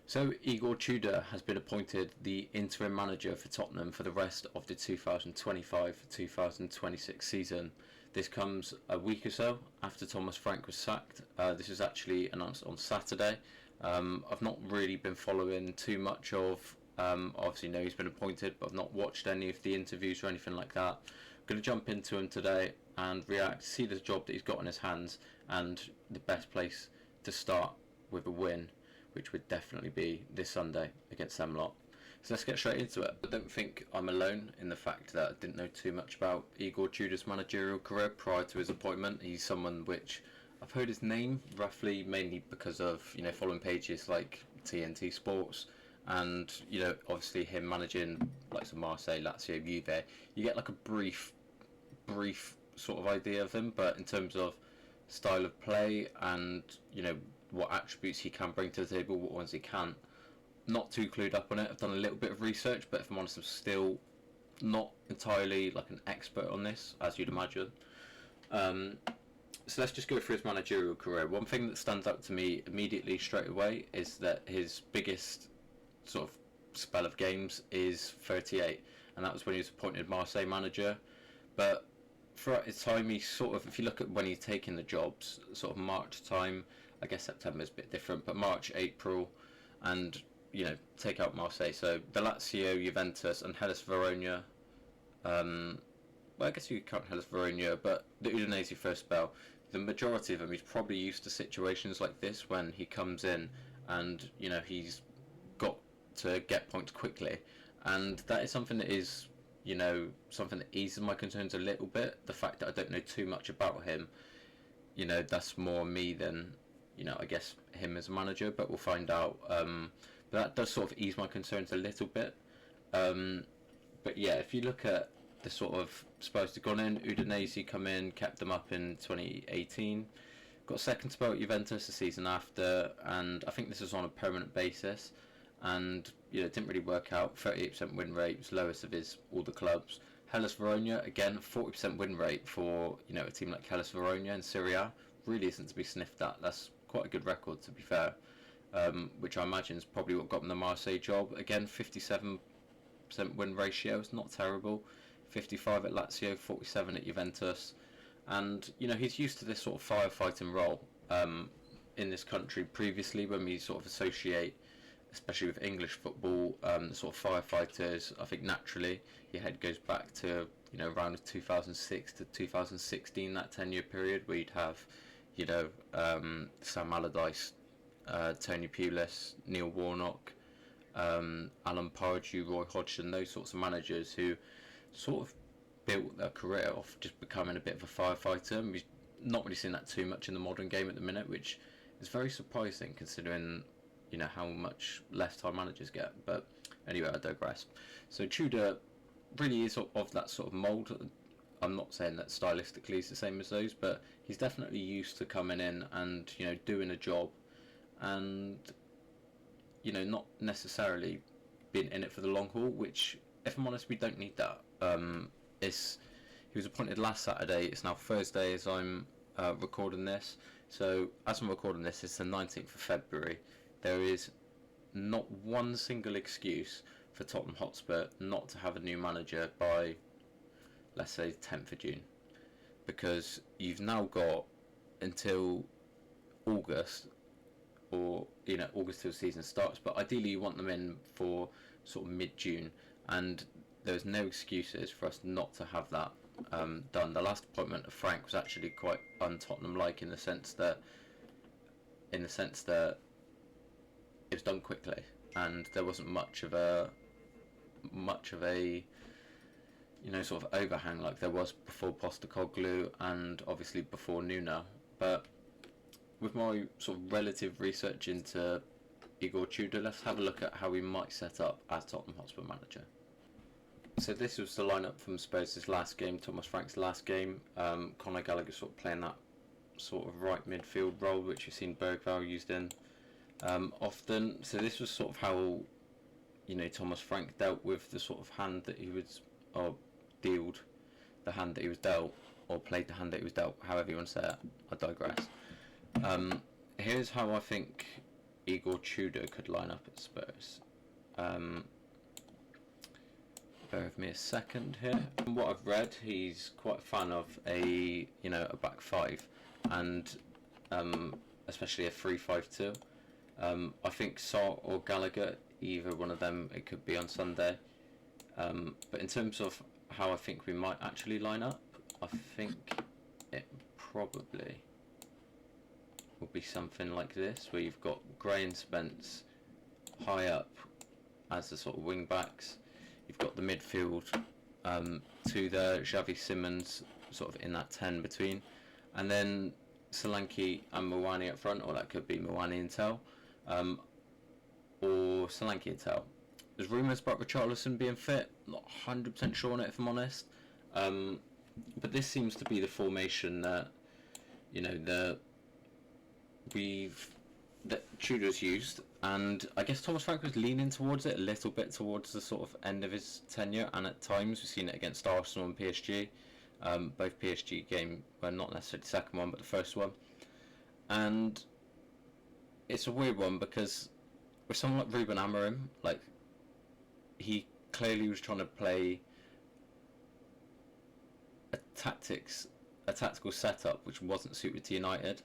So Igor Tudor has been appointed the interim manager for Tottenham for the rest of the 2025-2026 season. This comes a week or so after Thomas Frank was sacked. This was actually announced on Saturday. I've not really been following too much of, obviously know he's been appointed, but I've not watched any of the interviews or anything like that. I'm going to jump into him today and react, see the job that he's got in his hands and the best place to start with a win, which would definitely be this Sunday against them lot. So let's get straight into it. I don't think I'm alone in the fact that I didn't know too much about Igor Tudor's managerial career prior to his appointment. He's someone which I've heard his name roughly mainly because of following pages like TNT Sports and obviously him managing like some Marseille, Lazio, Juve. You get like a brief sort of idea of him, but in terms of style of play and what attributes he can bring to the table, what ones he can't, not too clued up on it. I've done a little bit of research, but if I'm honest, I'm still not entirely like an expert on this, as you'd imagine. So let's just go through his managerial career. One thing that stands out to me immediately straight away is that his biggest sort of spell of games is 38, and that was when he was appointed Marseille manager. But throughout his time, he sort of, if you look at when he's taking the jobs, sort of March time, I guess September is a bit different, but March, April, and take out Marseille. So the Lazio, Juventus, and Hellas Verona. Well, I guess you could count Hellas Verona, but the Udinese first spell. The majority of them, he's probably used to situations like this when he comes in and he's got to get points quickly, and that is something that is something that eases my concerns a little bit. The fact that I don't know too much about him, that's more me than I guess him as a manager, but we'll find out. But that does sort of ease my concerns a little bit. But yeah, if you look at the sort of Spurs that gone in, Udinese come in, kept them up in 2018, got a second spell at Juventus the season after, and I think this was on a permanent basis, and it didn't really work out. 38% win rate, was lowest of all the clubs. Hellas Verona, again, 40% win rate for a team like Hellas Verona in Serie A, really isn't to be sniffed at. That's quite a good record, to be fair, which I imagine is probably what got him the Marseille job. Again, 57% win ratio, it's not terrible. 55 at Lazio, 47 at Juventus, and he's used to this sort of firefighting role in this country previously, when we sort of associate, especially with English football, the sort of firefighters. I think naturally your head goes back to around 2006 to 2016, that 10-year period where you'd have Sam Allardyce, Tony Pulis, Neil Warnock, Alan Pardew, Roy Hodgson, those sorts of managers who sort of built their career off just becoming a bit of a firefighter. And we've not really seen that too much in the modern game at the minute, which is very surprising considering how much less time managers get. But anyway, I digress. So Tudor really is of that sort of mould. I'm not saying that stylistically he's the same as those, but he's definitely used to coming in and doing a job, and not necessarily being in it for the long haul. Which, if I'm honest, we don't need that. He was appointed last Saturday. It's now Thursday as I'm recording this. So as I'm recording this, it's the 19th of February. There is not one single excuse for Tottenham Hotspur not to have a new manager by, let's say, 10th of June, because you've now got until August, or August till the season starts, but ideally you want them in for sort of mid-June, and there's no excuses for us not to have that done. The last appointment of Frank was actually quite un-Tottenham-like in the sense that it was done quickly, and there wasn't much of a sort of overhang like there was before Postecoglou and obviously before Nuno. But with my sort of relative research into Igor Tudor, let's have a look at how we might set up as Tottenham Hotspur manager. So this was the lineup from Spurs' last game, Thomas Frank's last game. Conor Gallagher sort of playing that sort of right midfield role, which you've seen Bergvall used in often. So this was sort of how Thomas Frank dealt with the sort of hand that he was, or dealt the hand that he was dealt, or played the hand that he was dealt, however you want to say it. I digress. Here's how I think Igor Tudor could line up at Spurs. Bear with me a second here. From what I've read, he's quite a fan of a back five, and especially a 3-5-2. I think Sarr or Gallagher, either one of them, it could be on Sunday. But in terms of how I think we might actually line up, I think it probably will be something like this, where you've got Gray and Spence high up as the sort of wing backs. You've got the midfield to the Xavi Simons sort of in that 10 between, and then Solanke and Mawani up front, or that could be Mawani and Tel, or Solanke and Tel. There's rumours about Richarlison being fit, not 100% sure on it if I'm honest, but this seems to be the formation that that Tudor's used, and I guess Thomas Frank was leaning towards it a little bit towards the sort of end of his tenure, and at times we've seen it against Arsenal and PSG, both PSG game, well, not necessarily the second one but the first one, and it's a weird one because with someone like Ruben Amorim, like, he clearly was trying to play a tactical setup which wasn't suited to United,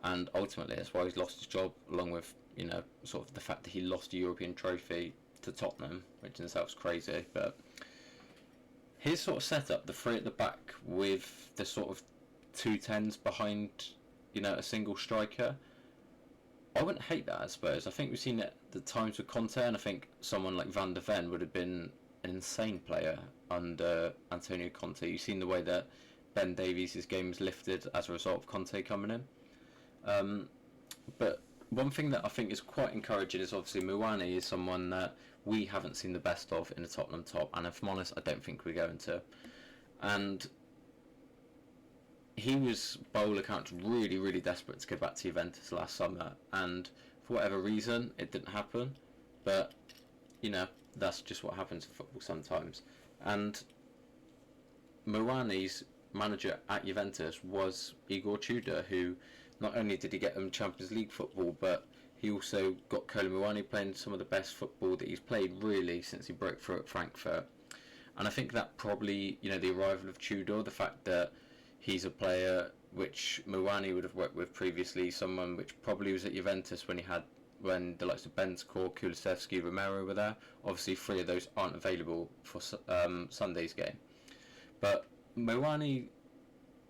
and ultimately that's why he's lost his job, along with sort of the fact that he lost a European trophy to Tottenham, which in itself is crazy. But his sort of setup, the three at the back with the sort of 2 10s behind a single striker, I wouldn't hate that, I suppose. I think we've seen it at the times with Conte, and I think someone like Van der Ven would have been an insane player under Antonio Conte. You've seen the way that Ben Davies' game was lifted as a result of Conte coming in. But one thing that I think is quite encouraging is obviously Mawani is someone that we haven't seen the best of in the Tottenham top, and if I'm honest, I don't think we're going to. And he was, by all accounts, really, really desperate to go back to Juventus last summer, and for whatever reason, it didn't happen. But, that's just what happens in football sometimes. And Mawani's manager at Juventus was Igor Tudor, who not only did he get them Champions League football, but he also got Kolo Muani playing some of the best football that he's played really since he broke through at Frankfurt. And I think that probably, the arrival of Tudor, the fact that he's a player which Muani would have worked with previously, someone which probably was at Juventus when the likes of Bentancur, Kulusevski, Romero were there. Obviously 3 of those aren't available for Sunday's game. But Muani,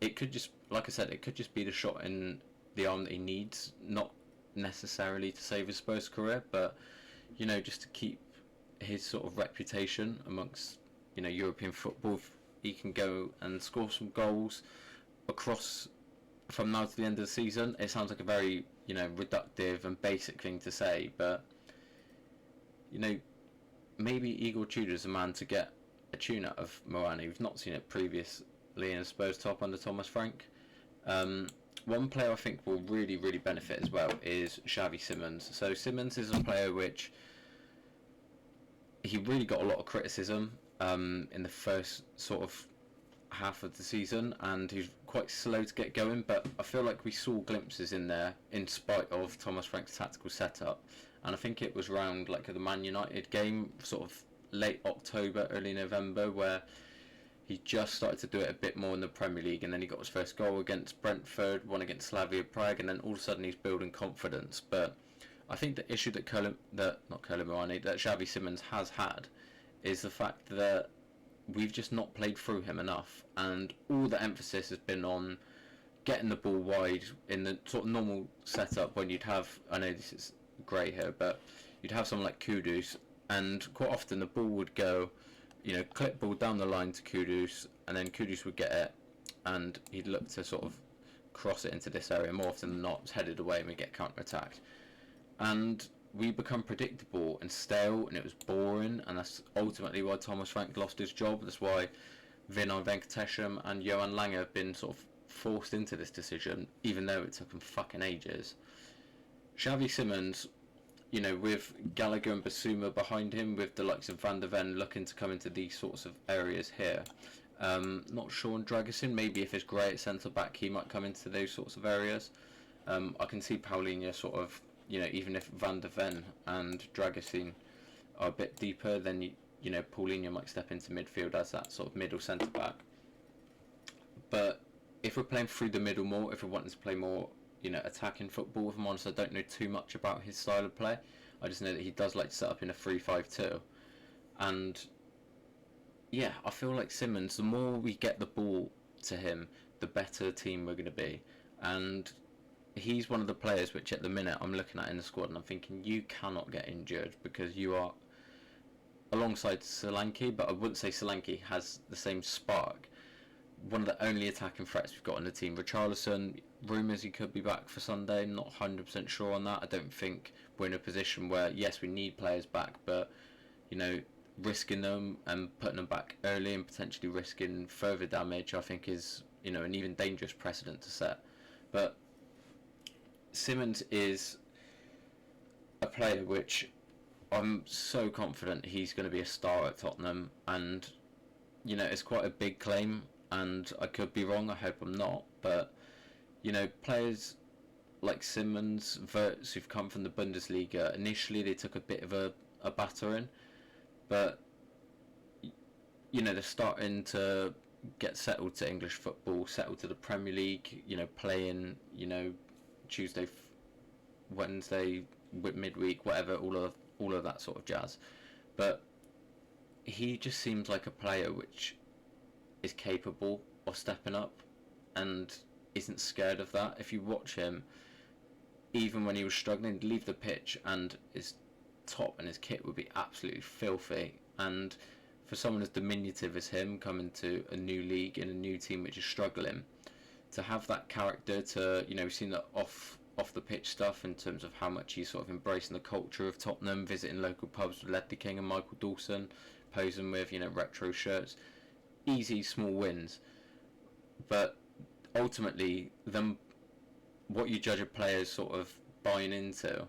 it could just, like I said, it could just be the shot in the arm that he needs, not necessarily to save his Spurs career, but just to keep his sort of reputation amongst European football. If he can go and score some goals across from now to the end of the season, it sounds like a very reductive and basic thing to say, but maybe Igor Tudor's a man to get a tune out of Muani. We've not seen it previously in a Spurs top under Thomas Frank. One player I think will really, really benefit as well is Xavi Simons. So Simons is a player which he really got a lot of criticism in the first sort of half of the season, and he's quite slow to get going, but I feel like we saw glimpses in there in spite of Thomas Frank's tactical setup. And I think it was around like the Man United game, sort of late October, early November, where he just started to do it a bit more in the Premier League, and then he got his first goal against Brentford, one against Slavia Prague, and then all of a sudden he's building confidence. But I think the issue that Xavi Simons has had is the fact that we've just not played through him enough, and all the emphasis has been on getting the ball wide in the sort of normal setup when you'd have, I know this is grey here, but you'd have someone like Kudus, and quite often the ball would go, clip ball down the line to Kudus, and then Kudus would get it, and he'd look to sort of cross it into this area. More often than not, it's headed away and we get counter-attacked. And we become predictable and stale, and it was boring, and that's ultimately why Thomas Frank lost his job. That's why Vinay Venkatesham and Johan Lange have been sort of forced into this decision, even though it took them fucking ages. Xavi Simons, with Gallagher and Basuma behind him, with the likes of Van der Ven looking to come into these sorts of areas here. Not sure on Dragusin, maybe if it's Gray at centre back, he might come into those sorts of areas. I can see Paulinho sort of even if Van der Ven and Dragusin are a bit deeper, then Paulinho might step into midfield as that sort of middle centre back. But if we're playing through the middle more, if we're wanting to play more, attacking football, if I'm honest, I don't know too much about his style of play. I just know that he does like to set up in a 3-5-2. And yeah, I feel like Simmons, the more we get the ball to him, the better team we're going to be. And he's one of the players which at the minute I'm looking at in the squad and I'm thinking you cannot get injured, because you are alongside Solanke, but I wouldn't say Solanke has the same spark. One of the only attacking threats we've got on the team. Richarlison, rumours he could be back for Sunday, not 100% sure on that. I don't think we're in a position where, yes, we need players back, but, risking them and putting them back early and potentially risking further damage, I think is, an even dangerous precedent to set. But Simmons is a player which I'm so confident he's going to be a star at Tottenham, and it's quite a big claim, and I could be wrong. I hope I'm not, but players like Simmons, Wirtz, who've come from the Bundesliga, initially they took a bit of a battering, but they're starting to get settled to English football, settled to the Premier League, playing Tuesday, Wednesday, midweek, whatever, all of that sort of jazz. But he just seems like a player which is capable of stepping up and isn't scared of that. If you watch him, even when he was struggling, he'd leave the pitch and his top and his kit would be absolutely filthy. And for someone as diminutive as him, coming to a new league in a new team which is struggling, to have that character, to we've seen that off the pitch stuff in terms of how much he's sort of embracing the culture of Tottenham, visiting local pubs with Ledley King and Michael Dawson, posing with retro shirts. Easy small wins, but ultimately then what you judge a player's sort of buying into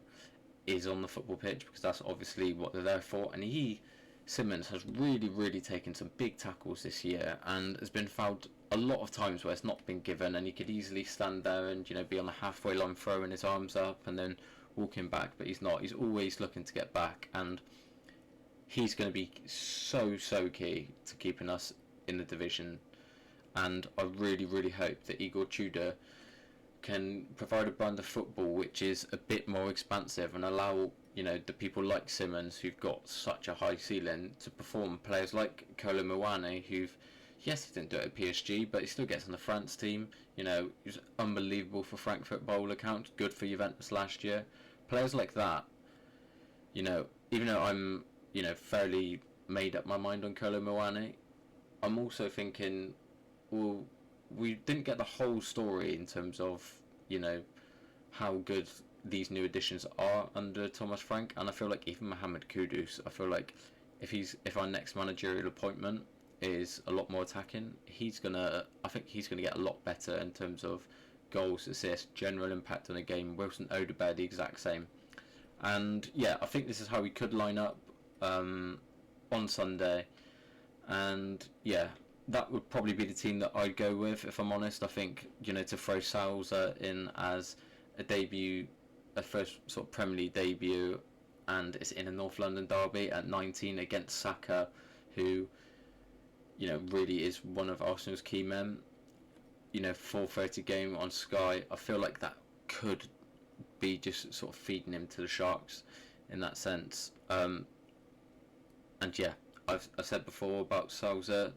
is on the football pitch, because that's obviously what they're there for. And Simmons has really taken some big tackles this year and has been fouled a lot of times where it's not been given, and he could easily stand there and be on the halfway line throwing his arms up and then walking back, but he's not. He's always looking to get back, and he's going to be so key to keeping us in the division. And I really hope that Igor Tudor can provide a brand of football which is a bit more expansive and allow the people like Simmons, who've got such a high ceiling, to perform. Players like Kolo Muani, who've, yes, he didn't do it at PSG, but he still gets on the France team. He was unbelievable for Frankfurt by all accounts, good for Juventus last year. Players like that, even though I'm fairly made up my mind on Kolo Muani, I'm also thinking, well, we didn't get the whole story in terms of how good these new additions are under Thomas Frank. And I feel like even Mohamed Kudus, I feel like if our next managerial appointment is a lot more attacking, I think he's gonna get a lot better in terms of goals, assists, general impact on the game. Wilson Odegaard the exact same. And yeah, I think this is how we could line up on Sunday. And yeah, that would probably be the team that I'd go with, if I'm honest. I think, to throw Salza in as a first sort of Premier League debut, and it's in a North London derby at 19 against Saka, who, really is one of Arsenal's key men. 4:30 game on Sky. I feel like that could be just sort of feeding him to the Sharks in that sense. And yeah, I've said before about Salza,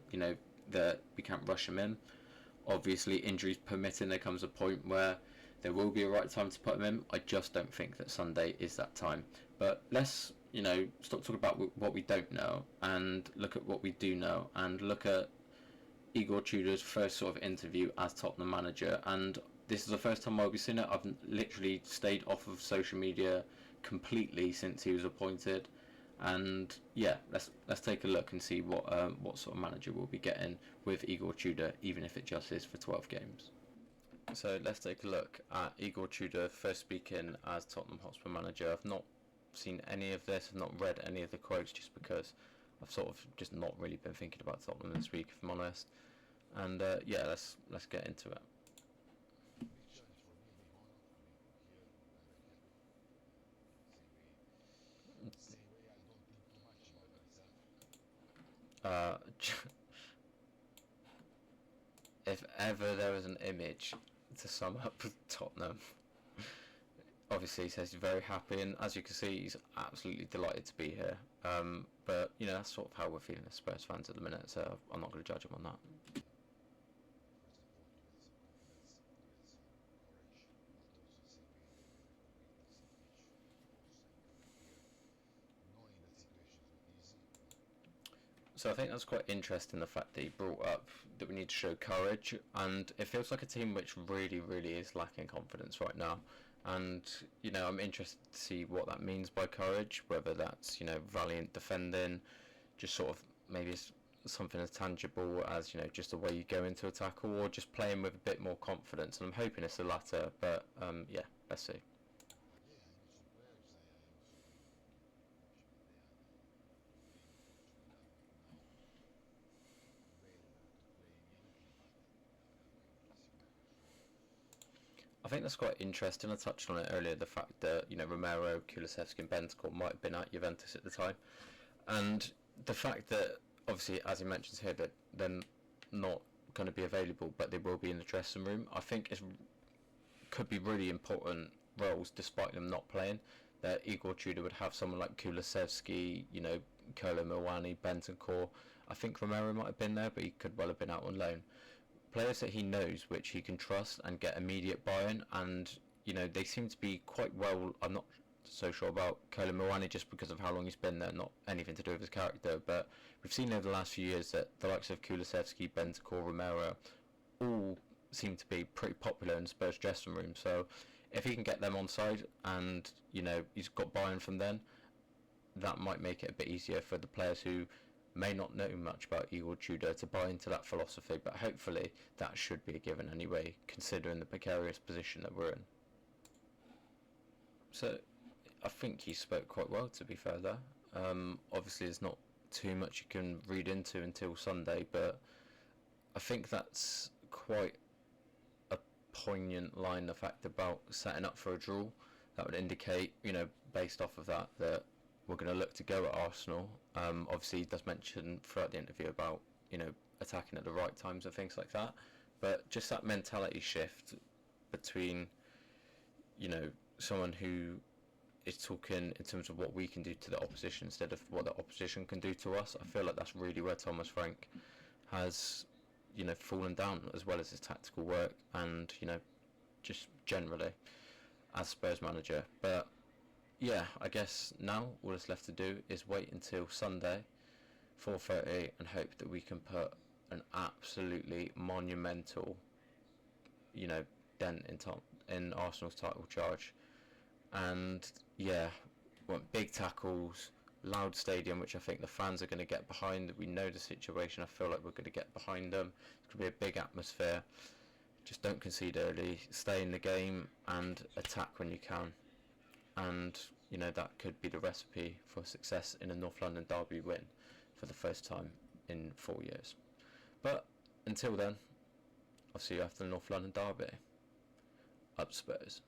that we can't rush him in. Obviously, injuries permitting, there comes a point where there will be a right time to put him in. I just don't think that Sunday is that time. But let's, stop talking about what we don't know and look at what we do know, and look at Igor Tudor's first sort of interview as Tottenham manager. And this is the first time I'll be seeing it. I've literally stayed off of social media completely since he was appointed. And yeah, let's take a look and see what sort of manager we'll be getting with Igor Tudor, even if it just is for 12 games. So let's take a look at Igor Tudor first speaking as Tottenham Hotspur manager. I've not seen any of this, I've not read any of the quotes, just because I've sort of just not really been thinking about Tottenham this week, if I'm honest. And yeah, let's get into it. If ever there was an image to sum up Tottenham, obviously he says he's very happy, and as you can see, he's absolutely delighted to be here. But that's sort of how we're feeling as Spurs fans at the minute, so I'm not going to judge him on that. So I think that's quite interesting, the fact that he brought up that we need to show courage, and it feels like a team which really, really is lacking confidence right now. And I'm interested to see what that means by courage, whether that's valiant defending, just sort of maybe it's something as tangible as just the way you go into a tackle, or just playing with a bit more confidence. And I'm hoping it's the latter, but yeah, let's see. I think that's quite interesting. I touched on it earlier, the fact that Romero, Kulusevski, and Bentancur might have been at Juventus at the time, and the fact that obviously, as he mentions here, that they're not going to be available, but they will be in the dressing room. I think it could be really important roles, despite them not playing. That Igor Tudor would have someone like Kulusevski, Kolo Muani, Bentancur. I think Romero might have been there, but he could well have been out on loan. Players that he knows, which he can trust and get immediate buy-in, and they seem to be quite well. I'm not so sure about Kolo Muani just because of how long he's been there, not anything to do with his character, but we've seen over the last few years that the likes of Kulusevski, Bentancur, Romero all seem to be pretty popular in Spurs dressing room. So if he can get them on side and he's got buy-in from them, that might make it a bit easier for the players who may not know much about Igor Tudor to buy into that philosophy, but hopefully that should be a given anyway, considering the precarious position that we're in. So I think he spoke quite well, to be fair there. Obviously there's not too much you can read into until Sunday, but I think that's quite a poignant line, the fact about setting up for a draw. That would indicate, based off of that we're going to look to go at Arsenal. Obviously, he does mention throughout the interview about attacking at the right times and things like that. But just that mentality shift between someone who is talking in terms of what we can do to the opposition instead of what the opposition can do to us. I feel like that's really where Thomas Frank has fallen down, as well as his tactical work and just generally as Spurs manager. But yeah, I guess now all that's left to do is wait until Sunday, 4:30, and hope that we can put an absolutely monumental, dent in Arsenal's title charge. And yeah, want big tackles, loud stadium, which I think the fans are going to get behind. We know the situation. I feel like we're going to get behind them. It's going to be a big atmosphere. Just don't concede early, stay in the game, and attack when you can. And that could be the recipe for success in a North London derby win for the first time in 4 years. But until then, I'll see you after the North London derby. Up Spurs.